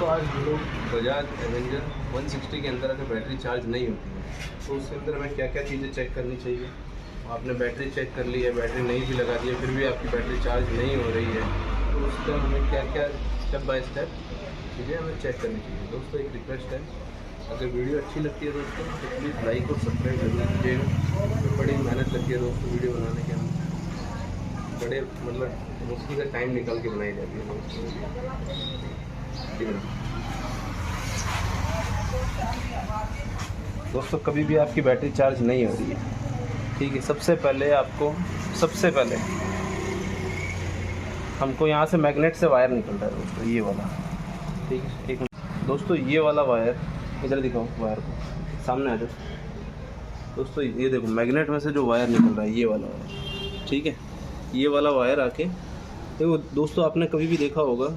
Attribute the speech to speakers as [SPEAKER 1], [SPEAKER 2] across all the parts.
[SPEAKER 1] दोस्तों आज हम लोग बजाज एवेंजर 160 के अंदर अगर बैटरी चार्ज नहीं होती है तो उसके अंदर हमें क्या क्या चीज़ें चेक करनी चाहिए। आपने बैटरी चेक कर ली है, बैटरी नहीं भी लगा दी है, फिर भी आपकी बैटरी चार्ज नहीं हो रही है तो उसका हमें क्या क्या स्टेप बाय स्टेप चीज़ें हमें चेक करनी चाहिए। दोस्तों एक रिक्वेस्ट है, अगर वीडियो अच्छी लगती है दोस्तों तो प्लीज़ लाइक और सब्सक्राइब जरूर कीजिएगा। तो बड़ी मेहनत लगती है दोस्तों वीडियो बनाने के, हम बड़े मतलब मुश्किल से टाइम निकाल के बनाई जाती है दोस्तों। दोस्तों कभी भी आपकी बैटरी चार्ज नहीं हो रही है, ठीक है, सबसे पहले हमको यहाँ से मैग्नेट से वायर निकल रहा है दोस्तों, ये वाला, ठीक है। एक दोस्तों ये वाला वायर इधर दिखाओ, वायर को सामने आ जाओ दोस्तों। ये देखो मैग्नेट में से जो वायर निकल रहा है ये वाला वायर, ठीक है। ये वाला वायर आके देखो दोस्तों, आपने कभी भी देखा होगा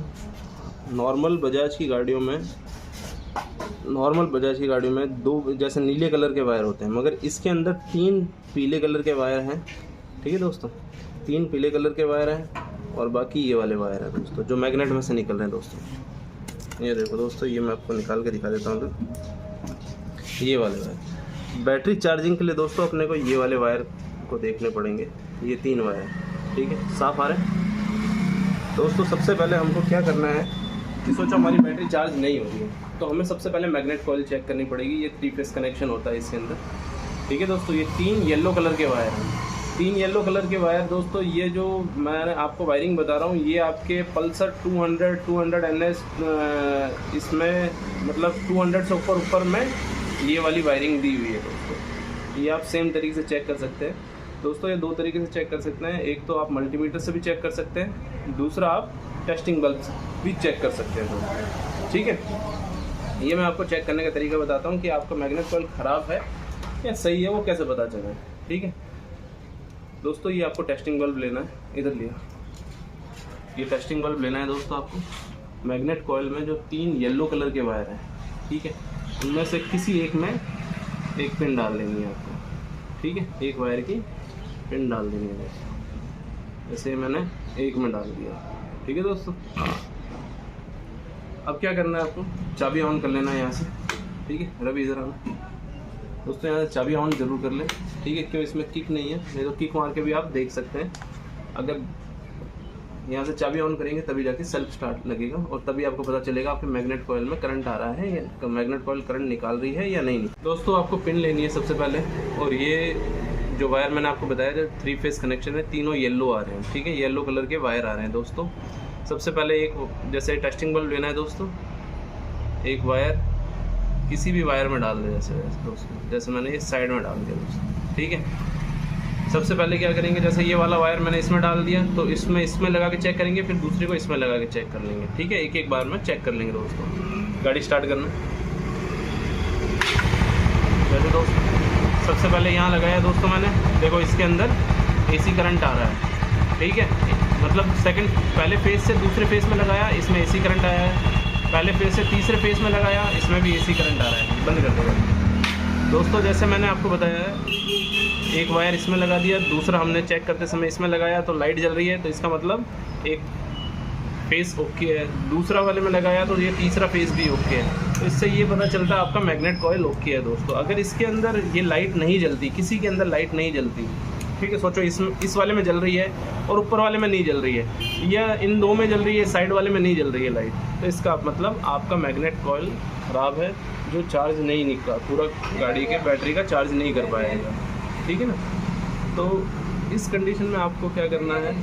[SPEAKER 1] नॉर्मल बजाज की गाड़ियों में दो जैसे नीले कलर के वायर होते हैं, मगर इसके अंदर 3 पीले कलर के वायर हैं, ठीक है दोस्तों। 3 पीले कलर के वायर हैं और बाकी ये वाले वायर हैं दोस्तों जो मैग्नेट में से निकल रहे हैं दोस्तों। ये देखो दोस्तों, ये मैं आपको निकाल के दिखा देता हूँ। तो ये वाले वायर बैटरी चार्जिंग के लिए दोस्तों अपने को ये वाले वायर को देखने पड़ेंगे, ये 3 वायर, ठीक है। साफ आ रहे हैं दोस्तों। सबसे पहले हमको क्या करना है कि सोचो हमारी बैटरी चार्ज नहीं हो रही है तो हमें सबसे पहले मैग्नेट कॉइल चेक करनी पड़ेगी। ये 3 फेस कनेक्शन होता है इसके अंदर, ठीक है दोस्तों। ये 3 येलो कलर के वायर हैं, 3 येलो कलर के वायर दोस्तों। ये जो मैं आपको वायरिंग बता रहा हूँ ये आपके पल्सर 200 NS इसमें मतलब 200 से ऊपर में ये वाली वायरिंग दी हुई है दोस्तों। ये आप सेम तरीके से चेक कर सकते हैं दोस्तों। ये 2 तरीके से चेक कर सकते हैं, एक तो आप मल्टीमीटर से भी चेक कर सकते हैं, दूसरा आप टेस्टिंग बल्ब भी चेक कर सकते हैं दोस्तों, ठीक है। ये मैं आपको चेक करने का तरीका बताता हूँ कि आपका मैग्नेट कॉइल ख़राब है या सही है, वो कैसे पता चले, ठीक है दोस्तों। ये आपको टेस्टिंग बल्ब लेना है, इधर लिया, ये टेस्टिंग बल्ब लेना है दोस्तों आपको। मैग्नेट कॉइल में जो 3 येलो कलर के वायर हैं, ठीक है, उनमें से किसी एक में एक पिन डाल लेनी है आपको, ठीक है। एक वायर की पिन डाल देनी है दोस्तों, जैसे मैंने एक में डाल दिया, ठीक है दोस्तों। अब क्या करना है आपको, चाबी ऑन कर लेना है यहाँ से, ठीक है। रवि इधर आना दोस्तों, यहाँ से चाबी ऑन जरूर कर ले, ठीक है। क्यों, इसमें किक नहीं है, नहीं तो किक मार के भी आप देख सकते हैं। अगर यहाँ से चाबी ऑन करेंगे तभी जाके सेल्फ स्टार्ट लगेगा और तभी आपको पता चलेगा आपके मैग्नेट कॉइल में करंट आ रहा है या मैग्नेट कॉइल करंट निकाल रही है या नहीं। दोस्तों आपको पिन लेनी है सबसे पहले, और ये जो वायर मैंने आपको बताया जो 3 फेस कनेक्शन है, तीनों येलो आ रहे हैं, ठीक है। येलो कलर के वायर आ रहे हैं दोस्तों। सबसे पहले एक जैसे टेस्टिंग बल्ब लेना है दोस्तों, एक वायर किसी भी वायर में डाल दें, जैसे मैंने इस साइड में डाल दिया दोस्तों, ठीक है। सबसे पहले क्या करेंगे, जैसे ये वाला वायर मैंने इसमें डाल दिया तो इसमें लगा के चेक करेंगे, फिर दूसरे को इसमें लगा के चेक कर लेंगे, ठीक है। एक बार में चेक कर लेंगे दोस्तों। गाड़ी स्टार्ट करना, वैसे दोस्तों सबसे पहले यहाँ लगाया दोस्तों मैंने, देखो इसके अंदर AC करंट आ रहा है, ठीक है। मतलब पहले फेज से दूसरे फेज में लगाया, इसमें AC करंट आया है। पहले फेज से तीसरे फेज में लगाया, इसमें भी AC करंट आ रहा है। बंद कर देगा दोस्तों। जैसे मैंने आपको बताया है, एक वायर इसमें लगा दिया, दूसरा हमने चेक करते समय इसमें लगाया तो लाइट जल रही है, तो इसका मतलब एक फेस ओके है। दूसरा वाले में लगाया तो ये तीसरा फेस भी ओके है, तो इससे ये पता चलता है आपका मैग्नेट कॉइल ओके है दोस्तों। अगर इसके अंदर ये लाइट नहीं जलती, किसी के अंदर लाइट नहीं जलती, ठीक है, सोचो इस वाले में जल रही है और ऊपर वाले में नहीं जल रही है, या इन 2 में जल रही है, साइड वाले में नहीं जल रही है लाइट, तो इसका मतलब आपका मैग्नेट कॉइल ख़राब है, जो चार्ज नहीं निकला, पूरा गाड़ी के बैटरी का चार्ज नहीं कर पाएगा, ठीक है ना। तो इस कंडीशन में आपको क्या करना है,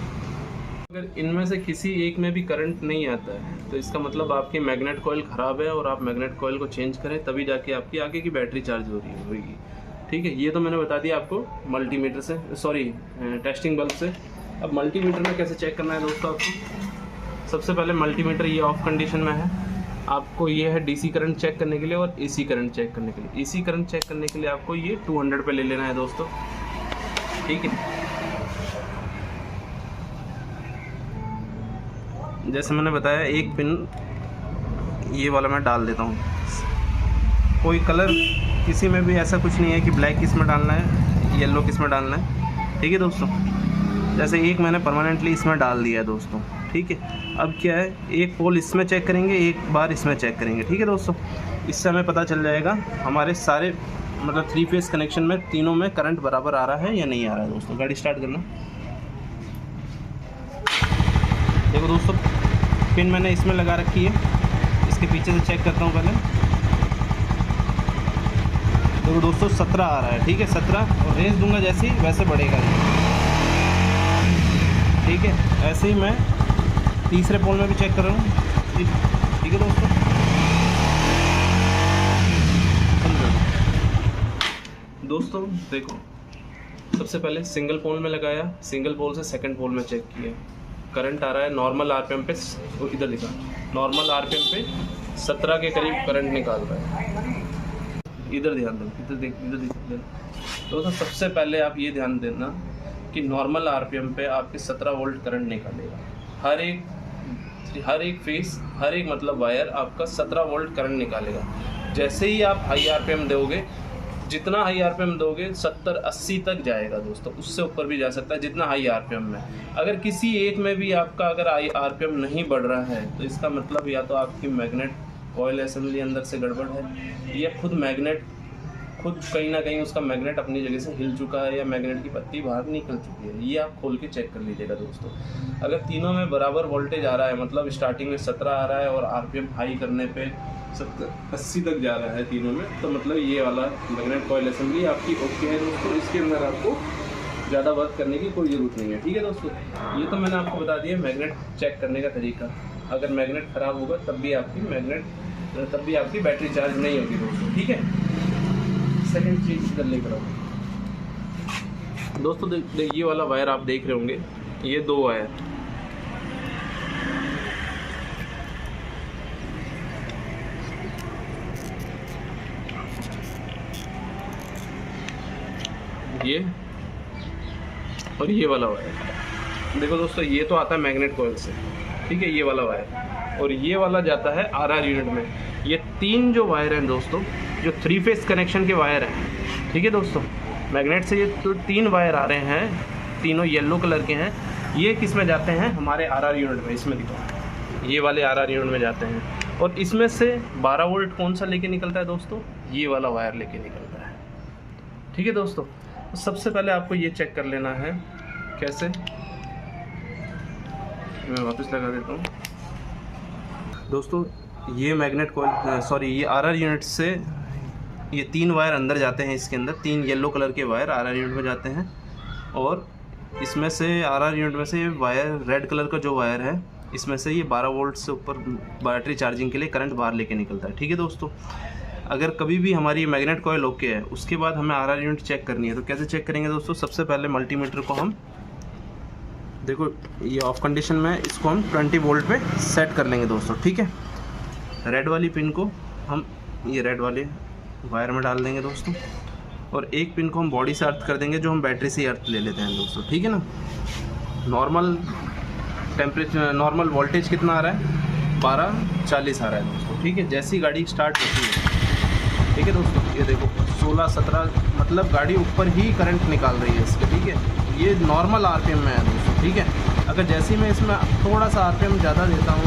[SPEAKER 1] अगर इनमें से किसी एक में भी करंट नहीं आता है तो इसका मतलब आपकी मैग्नेट कॉइल ख़राब है और आप मैग्नेट कॉइल को चेंज करें, तभी जाके आपकी आगे की बैटरी चार्ज हो रही होगी, ठीक है। ये तो मैंने बता दिया आपको मल्टीमीटर से, सॉरी टेस्टिंग बल्ब से। अब मल्टीमीटर में कैसे चेक करना है दोस्तों आपको, सबसे पहले मल्टीमीटर ये ऑफ कंडीशन में है, आपको ये है DC करंट चेक करने के लिए और AC करंट चेक करने के लिए। AC करंट चेक करने के लिए आपको ये 200 पे ले लेना है दोस्तों, ठीक है। जैसे मैंने बताया, एक पिन ये वाला मैं डाल देता हूँ। कोई कलर किसी में भी ऐसा कुछ नहीं है कि ब्लैक किस में डालना है, येलो किस में डालना है, ठीक है दोस्तों। जैसे एक मैंने परमानेंटली इसमें डाल दिया है दोस्तों, ठीक है। अब क्या है, एक पोल इसमें चेक करेंगे, एक बार इसमें चेक करेंगे, ठीक है दोस्तों। इससे हमें पता चल जाएगा हमारे सारे मतलब 3 फेस कनेक्शन में तीनों में करंट बराबर आ रहा है या नहीं आ रहा है दोस्तों। गाड़ी स्टार्ट करना। देखो दोस्तों, पिन मैंने इसमें लगा रखी है, इसके पीछे से चेक करता हूँ पहले। देखो दोस्तों 17 आ रहा है, ठीक है 17, और रेस दूंगा जैसे ही वैसे बढ़ेगा ये, ठीक है। ऐसे ही मैं तीसरे पोल में भी चेक कर रहा हूँ, ठीक है दोस्तों। दोस्तों देखो, सबसे पहले सिंगल पोल में लगाया, सिंगल पोल से सेकंड पोल में चेक किया, करंट आ रहा है नॉर्मल आरपीएम पे, इधर लिखा नॉर्मल आरपीएम पे 17 के करीब करंट निकाल रहा है। इधर ध्यान दो, इधर देख, इधर देख। दोस्तों सबसे पहले आप ये ध्यान देना कि नॉर्मल आरपीएम पे आपके 17 वोल्ट करंट निकालेगा। हर एक फेस, हर एक मतलब वायर आपका 17 वोल्ट करंट निकालेगा। जैसे ही आप हाई आरपीएम दोगे, जितना हाई आरपीएम दोगे 70-80 तक जाएगा दोस्तों, उससे ऊपर भी जा सकता है जितना हाई आरपीएम में। अगर किसी एक में भी आपका अगर हाई आरपीएम नहीं बढ़ रहा है तो इसका मतलब या तो आपकी मैग्नेट कॉइल असेंबली अंदर से गड़बड़ है, या खुद मैग्नेट खुद कहीं ना कहीं उसका मैग्नेट अपनी जगह से हिल चुका है, या मैग्नेट की पत्ती बाहर निकल चुकी है। ये आप खोल के चेक कर लीजिएगा दोस्तों। अगर तीनों में बराबर वोल्टेज आ रहा है, मतलब स्टार्टिंग में 17 आ रहा है और आरपीएम हाई करने पे 70-80 तक जा रहा है तीनों में, तो मतलब ये वाला मैग्नेट कॉइल असेंबली आपकी ओके है दोस्तों। इसके अंदर आपको ज़्यादा वर्क करने की कोई ज़रूरत नहीं है, ठीक है दोस्तों। ये तो मैंने आपको बता दिया मैग्नेट चेक करने का तरीका। अगर मैग्नेट ख़राब होगा तब भी आपकी बैटरी चार्ज नहीं होगी दोस्तों, ठीक है। सेकंड चीज़ इधर लेकर आओ दोस्तों। देख ये वाला वायर आप देख रहे होंगे, ये 2 वायर, ये और ये वाला वायर। देखो दोस्तों, ये तो आता है मैग्नेट कॉइल से, ठीक है, ये वाला वायर, और ये वाला जाता है आरआर यूनिट में। ये 3 जो वायर हैं दोस्तों, जो 3 फेस कनेक्शन के वायर हैं, ठीक है दोस्तों। मैग्नेट से ये तो 3 वायर आ रहे हैं, तीनों येलो कलर के हैं। ये किस में जाते हैं, हमारे आरआर यूनिट में, इसमें दिखाओ, ये वाले आरआर यूनिट में जाते हैं। और इसमें से 12 वोल्ट कौन सा लेके निकलता है दोस्तों, ये वाला वायर लेके निकलता है, ठीक है दोस्तों। तो सबसे पहले आपको ये चेक कर लेना है, कैसे, मैं वापस लगा देता हूँ दोस्तों। ये मैग्नेट कॉइल ये आरआर यूनिट से ये 3 वायर अंदर जाते हैं, इसके अंदर 3 येलो कलर के वायर आरआर यूनिट में जाते हैं, और इसमें से आरआर यूनिट में से ये वायर रेड कलर का जो वायर है, इसमें से ये 12 वोल्ट से ऊपर बैटरी चार्जिंग के लिए करंट बाहर लेके निकलता है, ठीक है दोस्तों। अगर कभी भी हमारी मैग्नेट कॉइल ओके है, उसके बाद हमें आरआर यूनिट चेक करनी है, तो कैसे चेक करेंगे दोस्तों। सबसे पहले मल्टीमीटर को हम देखो, ये ऑफ कंडीशन में इसको हम 20 वोल्ट पे सेट कर लेंगे दोस्तों, ठीक है। रेड वाली पिन को हम ये रेड वाले वायर में डाल देंगे दोस्तों, और एक पिन को हम बॉडी से अर्थ कर देंगे, जो हम बैटरी से अर्थ ले लेते हैं दोस्तों, ठीक है ना। नॉर्मल टेम्परेचर, नॉर्मल वोल्टेज कितना आ रहा है, 1240 आ रहा है दोस्तों, ठीक है। जैसी गाड़ी स्टार्ट होती है, ठीक है दोस्तों, ये देखो 16-17 मतलब गाड़ी ऊपर ही करंट निकाल रही है इसके, ठीक है। ये नॉर्मल आरपीएम में है दोस्तों, ठीक है। अगर जैसे ही मैं इसमें थोड़ा सा आरपीएम ज़्यादा देता हूँ,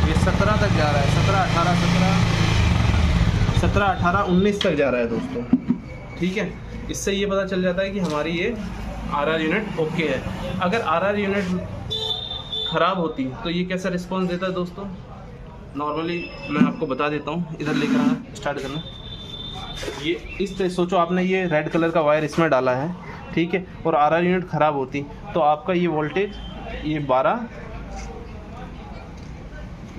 [SPEAKER 1] ये 17 तक जा रहा है, 17, 18, 19 तक जा रहा है दोस्तों, ठीक है। इससे ये पता चल जाता है कि हमारी ये आरआर यूनिट ओके है। अगर आरआर यूनिट ख़राब होती तो ये कैसा रिस्पॉन्स देता है दोस्तों, नॉर्मली मैं आपको बता देता हूँ। इधर लेकर आना, स्टार्ट करना। ये इस तरह सोचो, आपने ये रेड कलर का वायर इसमें डाला है, ठीक है, और आरआर यूनिट ख़राब होती तो आपका ये वोल्टेज ये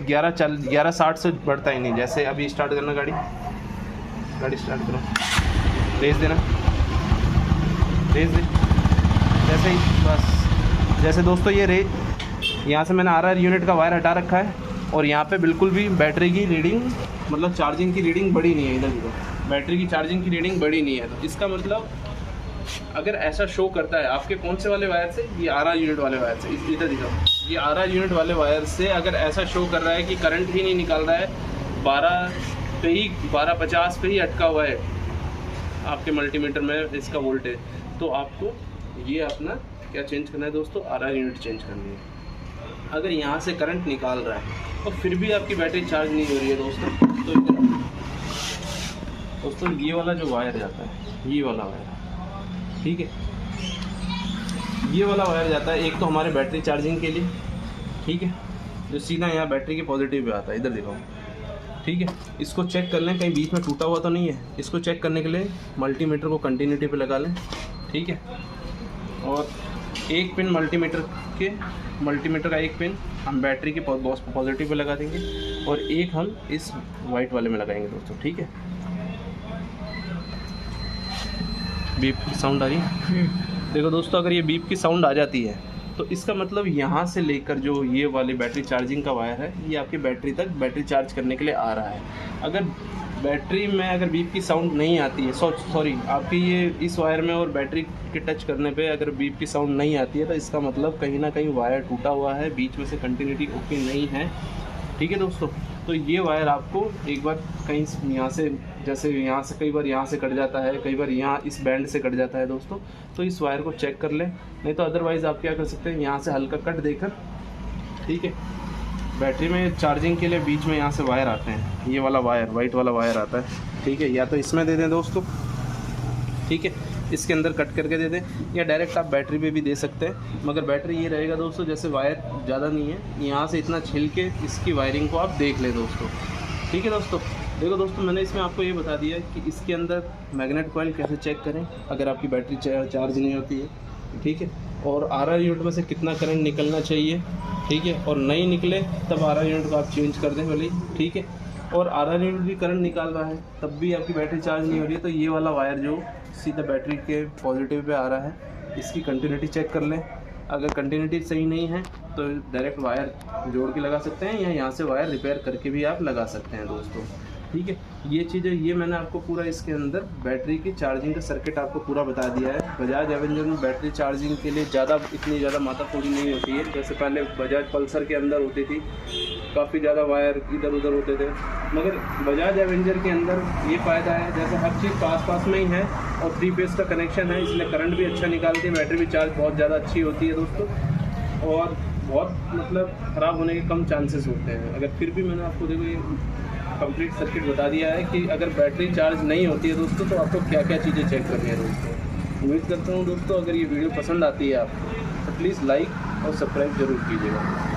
[SPEAKER 1] 11-60 से बढ़ता ही नहीं। जैसे अभी स्टार्ट करना, गाड़ी स्टार्ट करो, रेस देना, रेस दे, जैसे ही बस। जैसे दोस्तों ये यहाँ से मैंने आरआर यूनिट का वायर हटा रखा है, और यहाँ पे बिल्कुल भी बैटरी की रीडिंग मतलब चार्जिंग की रीडिंग बढ़ी नहीं है। इधर देखो, बैटरी की चार्जिंग की रीडिंग बढ़ी नहीं है। तो इसका मतलब अगर ऐसा शो करता है आपके कौन से वाले वायर से, ये आरआर यूनिट वाले वायर से, इधर दिखाओ, ये आरआर यूनिट वाले वायर से अगर ऐसा शो कर रहा है कि करंट ही नहीं निकाल रहा है, 1250 पे ही अटका हुआ है आपके मल्टीमीटर में इसका वोल्टेज, तो आपको ये अपना क्या चेंज करना है दोस्तों, RR यूनिट चेंज करनी है। अगर यहाँ से करंट निकाल रहा है और फिर भी आपकी बैटरी चार्ज नहीं हो रही है दोस्तों, तो इधर दोस्तों ये वाला जो वायर जाता है, ये वाला वायर, ठीक है, ये वाला वायर जाता है एक तो हमारे बैटरी चार्जिंग के लिए, ठीक है, जो सीधा यहाँ बैटरी के पॉजिटिव पे आता है, इधर देखो, ठीक है। इसको चेक कर लें कहीं बीच में टूटा हुआ तो नहीं है। इसको चेक करने के लिए मल्टीमीटर को कंटिन्यूटी पे लगा लें, ठीक है, और एक पिन मल्टीमीटर का एक पिन हम बैटरी के पॉजिटिव पे लगा देंगे और एक हम इस वाइट वाले में लगाएंगे दोस्तों, ठीक है। बीप की साउंड आ रही है, देखो दोस्तों, अगर ये बीप की साउंड आ जाती है तो इसका मतलब यहाँ से लेकर जो ये वाली बैटरी चार्जिंग का वायर है, ये आपकी बैटरी तक बैटरी चार्ज करने के लिए आ रहा है। अगर बैटरी में अगर बीप की साउंड नहीं आती है, सॉरी आपकी ये इस वायर में और बैटरी के टच करने पे अगर बीप की साउंड नहीं आती है, तो इसका मतलब कहीं ना कहीं वायर टूटा हुआ है, बीच में से कंटिन्यूटी ओके नहीं है, ठीक है दोस्तों। तो ये वायर आपको एक बार कहीं यहाँ से, जैसे यहाँ से कई बार यहाँ से कट जाता है, कई बार यहाँ इस बैंड से कट जाता है दोस्तों, तो इस वायर को चेक कर लें। नहीं तो अदरवाइज़ आप क्या कर सकते हैं, यहाँ से हल्का कट देकर, ठीक है, बैटरी में चार्जिंग के लिए बीच में यहाँ से वायर आते हैं, ये वाला वायर, वाइट वाला वायर आता है, ठीक है, या तो इसमें दे दें दोस्तों, ठीक है, इसके अंदर कट करके दे दें, या डायरेक्ट आप बैटरी पे भी दे सकते हैं। मगर बैटरी ये रहेगा दोस्तों, जैसे वायर ज़्यादा नहीं है, यहाँ से इतना छिल के इसकी वायरिंग को आप देख लें दोस्तों, ठीक है दोस्तों। देखो दोस्तों, मैंने इसमें आपको ये बता दिया कि इसके अंदर मैग्नेट कॉइल कैसे चेक करें अगर आपकी बैटरी चार्ज नहीं होती है, ठीक है, और RR यूनिट में से कितना करंट निकलना चाहिए, ठीक है, और नहीं निकले तब RR यूनिट को आप चेंज कर दें भले, ठीक है, और RR यूनिट भी करंट निकाल रहा है तब भी आपकी बैटरी चार्ज नहीं हो रही है, तो ये वाला वायर जो सीधा बैटरी के पॉजिटिव पे आ रहा है, इसकी कंटिन्यूटी चेक कर लें। अगर कंटिन्यूटी सही नहीं है तो डायरेक्ट वायर जोड़ के लगा सकते हैं, या यहाँ से वायर रिपेयर करके भी आप लगा सकते हैं दोस्तों, ठीक है। ये चीज़ें, ये मैंने आपको पूरा इसके अंदर बैटरी की चार्जिंग का सर्किट आपको पूरा बता दिया है। बजाज एवेंजर में बैटरी चार्जिंग के लिए इतनी ज़्यादा माथाफोड़ी नहीं होती है, जैसे पहले बजाज पल्सर के अंदर होती थी, काफ़ी ज़्यादा वायर इधर उधर होते थे। मगर बजाज एवेंजर के अंदर ये फ़ायदा है, जैसे हर चीज़ पास में ही है और 3 फेस का कनेक्शन है, इसलिए करंट भी अच्छा निकालती है, बैटरी भी चार्ज बहुत ज़्यादा अच्छी होती है दोस्तों, और बहुत मतलब ख़राब होने के कम चांसेस होते हैं। अगर फिर भी मैंने आपको देखो ये कंप्लीट सर्किट बता दिया है कि अगर बैटरी चार्ज नहीं होती है दोस्तों तो आपको क्या क्या चीज़ें चेक करनी है दोस्तों। उम्मीद करता हूँ दोस्तों अगर ये वीडियो पसंद आती है आपको तो प्लीज़ लाइक और सब्सक्राइब ज़रूर कीजिएगा।